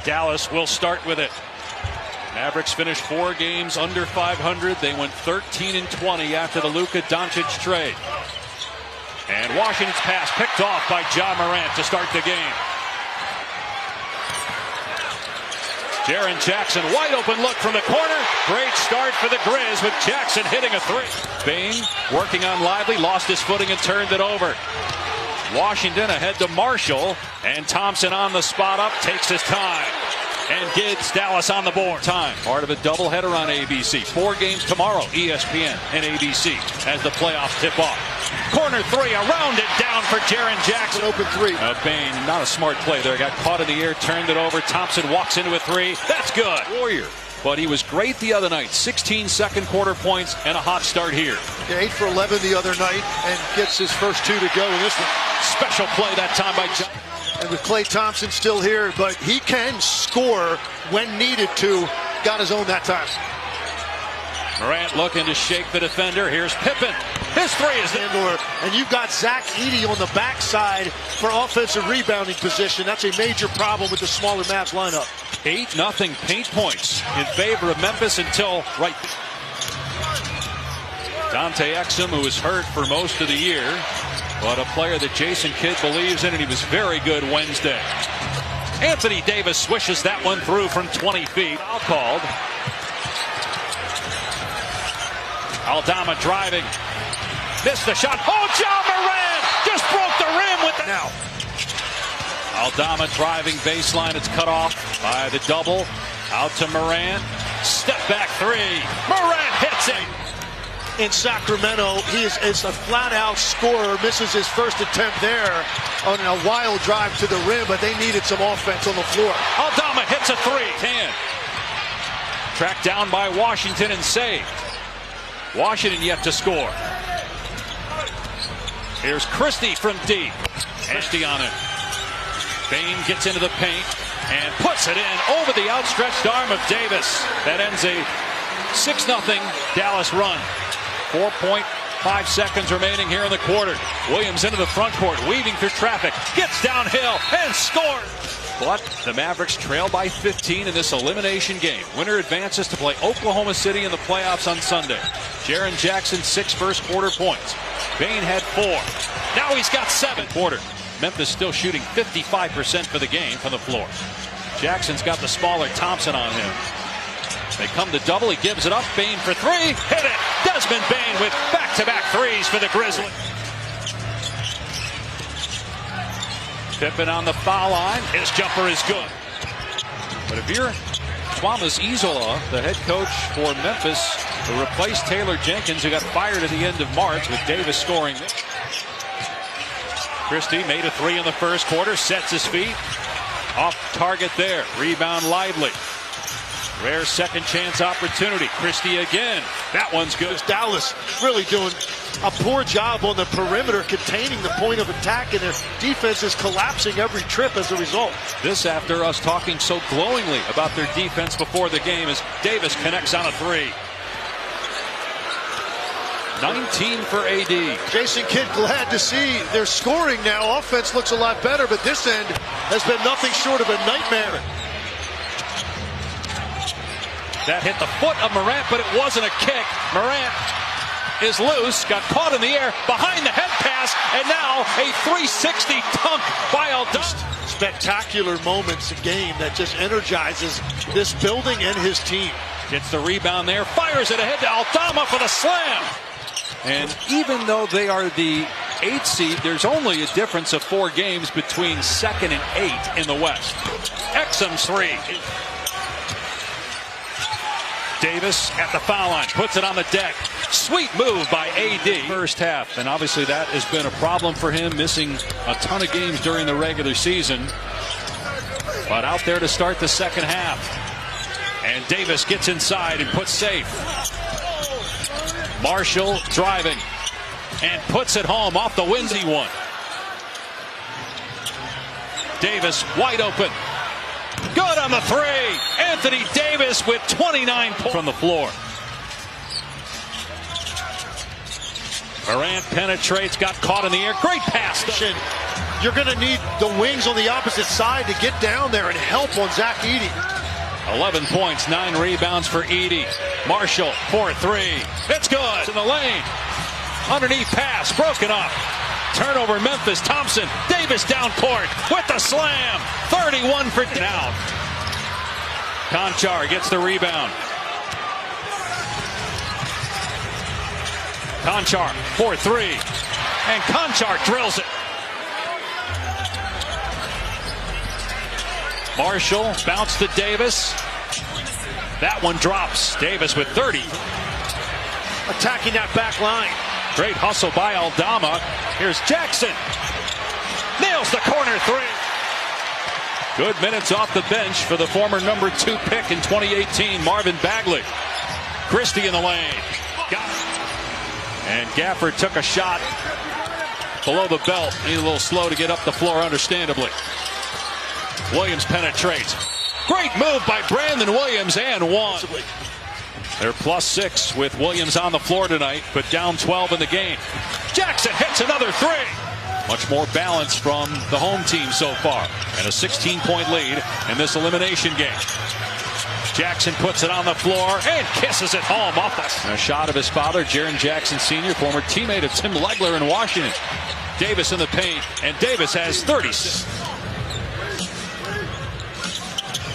Dallas will start with it. Mavericks finished 4 games under 500. They went 13-20 after the Luka Doncic trade. And Washington's pass picked off by Ja Morant to start the game. Jaren Jackson, wide open look from the corner. Great start for the Grizz with Jackson hitting a 3. Bane working on Lively, lost his footing and turned it over. Washington ahead to Marshall, and Thompson on the spot up, takes his time and gets Dallas on the board. Part of a doubleheader on ABC. 4 games tomorrow, ESPN and ABC as the playoffs tip off. Corner 3, around it, down for Jaren Jackson. Open 3. Bane, not a smart play there. Got caught in the air, turned it over. Thompson walks into a 3. That's good. Warrior. But he was great the other night. 16 second quarter points and a hot start here. Yeah, 8 for 11 the other night and gets his first 2 to go in this one. Special play that time by John. And with Klay Thompson still here, but he can score when needed to. Got his own that time. Morant looking to shake the defender. Here's Pippen. His 3 is in. And you've got Zach Edey on the backside for offensive rebounding position. That's a major problem with the smaller Mavs lineup. 8-0 paint points in favor of Memphis until right. Dante Exum, who was hurt for most of the year, but a player that Jason Kidd believes in, and he was very good Wednesday. Anthony Davis swishes that one through from 20 feet. Foul called. Aldama driving. Missed the shot. Oh, Ja Morant just broke the rim with the... Now. Aldama driving baseline. It's cut off by the double. Out to Morant. Step back 3. Morant hits it. In Sacramento, he is a flat-out scorer. Misses his first attempt there on a wild drive to the rim, but they needed some offense on the floor. Aldama hits a 3. 10. Tracked down by Washington and saved. Washington yet to score. Here's Christie from deep. Christie on it. Bane gets into the paint and puts it in over the outstretched arm of Davis. That ends a 6-0 Dallas run. 4.5 seconds remaining here in the quarter. Williams into the front court, weaving through traffic, gets downhill and scores. But the Mavericks trail by 15 in this elimination game. Winner advances to play Oklahoma City in the playoffs on Sunday. Jaren Jackson, 6 first quarter points. Bane had 4. Now he's got 7. Quarter. Memphis still shooting 55% for the game from the floor. Jackson's got the smaller Thompson on him. They come to double. He gives it up. Bane for 3. Hit it. Desmond Bane with back-to-back 3s for the Grizzlies. Pippen on the foul line. His jumper is good. But if you're Thomas Isola, the head coach for Memphis, who replaced Taylor Jenkins, who got fired at the end of March with Davis scoring. Christie made a 3 in the first quarter. Sets his feet. Off target there. Rebound Lively. Rare second chance opportunity. Christie again. That one's good. Dallas really doing a poor job on the perimeter containing the point of attack, and their defense is collapsing every trip as a result. This after us talking so glowingly about their defense before the game as Davis connects on a 3. 19 for AD. Jason Kidd glad to see they're scoring now. Offense looks a lot better, but this end has been nothing short of a nightmare. That hit the foot of Morant, but it wasn't a kick. Morant is loose, got caught in the air, behind the head pass, and now a 360 dunk by Aldama. Spectacular moments, a game that just energizes this building and his team. Gets the rebound there, fires it ahead to Aldama for the slam. And even though they are the 8th seed, there's only a difference of 4 games between 2nd and 8 in the West. Exum's 3. Davis at the foul line, puts it on the deck. Sweet move by AD. First half, and obviously that has been a problem for him, missing a ton of games during the regular season. But out there to start the second half. And Davis gets inside and puts safe. Marshall driving and puts it home off the windy one. Davis wide open. Good on the 3. Anthony Davis with 29 points from the floor. Morant penetrates, got caught in the air. Great pass. you're going to need the wings on the opposite side to get down there and help on Zach Edey. 11 points, 9 rebounds for Edey. Marshall, 4-3. It's good. In the lane. Underneath pass, broken up. Turnover, Memphis. Thompson. Davis down court with the slam. 31 for now. Conchar gets the rebound. Conchar, 4-3. And Conchar drills it. Marshall, bounce to Davis. That one drops. Davis with 30. Attacking that back line. Great hustle by Aldama. Here's Jackson. Nails the corner three. Good minutes off the bench for the former number 2 pick in 2018, Marvin Bagley. Christie in the lane. Got it. And Gafford took a shot below the belt. He's a little slow to get up the floor, understandably. Williams penetrates. Great move by Brandon Williams and one. They're +6 with Williams on the floor tonight, but down 12 in the game. Jackson hits another three. Much more balance from the home team so far. And a 16-point lead in this elimination game. Jackson puts it on the floor and kisses it home off this. And a shot of his father, Jaren Jackson Sr., former teammate of Tim Legler in Washington. Davis in the paint, and Davis has 36.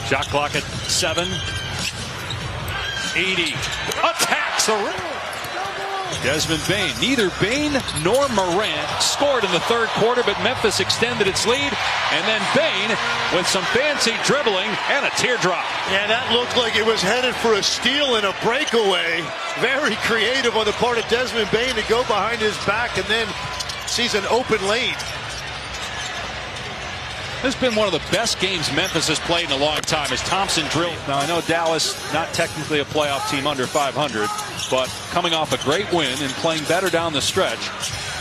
Shot clock at 7. Edey attacks the rim. Desmond Bane. Neither Bane nor Morant scored in the third quarter, but Memphis extended its lead. And then Bane with some fancy dribbling and a teardrop. Yeah, that looked like it was headed for a steal and a breakaway. Very creative on the part of Desmond Bane to go behind his back and then sees an open lane. This has been one of the best games Memphis has played in a long time as Thompson drilled. Now, I know Dallas, not technically a playoff team under 500, but coming off a great win and playing better down the stretch.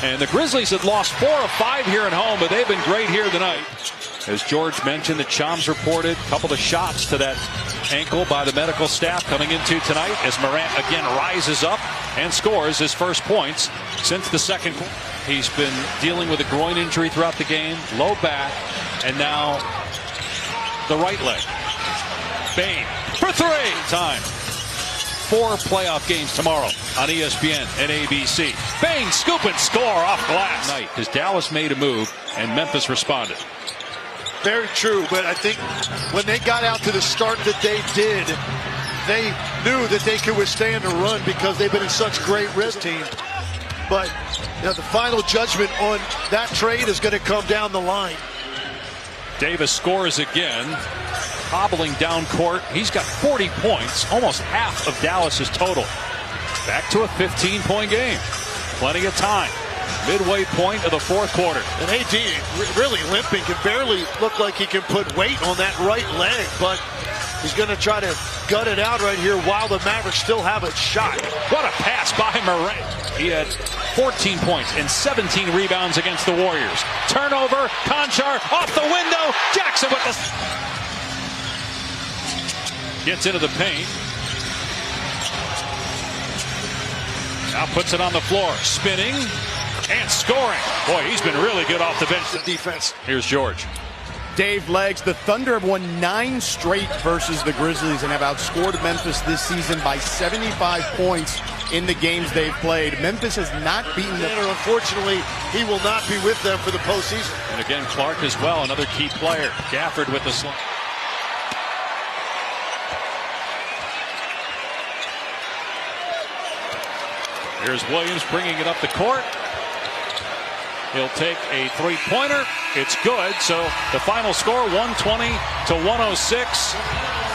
And the Grizzlies had lost 4 of 5 here at home, but they've been great here tonight. As George mentioned, the Chums reported a couple of shots to that ankle by the medical staff coming into tonight as Morant again rises up and scores his first points since the second quarter. He's been dealing with a groin injury throughout the game, low back, and now the right leg. Bane for 3. Time. 4 playoff games tomorrow on ESPN and ABC. Bane scoop and score off glass. Night as Dallas made a move and Memphis responded. Very true, but I think when they got out to the start that they did, they knew that they could withstand a run because they've been in such great rhythm team. But you know, the final judgment on that trade is going to come down the line. Davis scores again, hobbling down court. He's got 40 points, almost half of Dallas's total. Back to a 15-point game. Plenty of time. Midway point of the fourth quarter. And AD really limping, can barely look like he can put weight on that right leg, but he's going to try to gut it out right here while the Mavericks still have a shot. What a pass by Morant. He had 14 points and 17 rebounds against the Warriors. Turnover, Conchar off the window. Jackson with the... Gets into the paint. Now puts it on the floor. Spinning and scoring. Boy, he's been really good off the bench. The defense. Here's George. Dave Leggs, the Thunder have won 9 straight versus the Grizzlies and have outscored Memphis this season by 75 points in the games they've played. Memphis has not beaten them. Unfortunately, he will not be with them for the postseason. And again, Clark as well, another key player. Gafford with the slam. Here's Williams bringing it up the court. He'll take a three-pointer. It's good. So the final score, 120 to 106.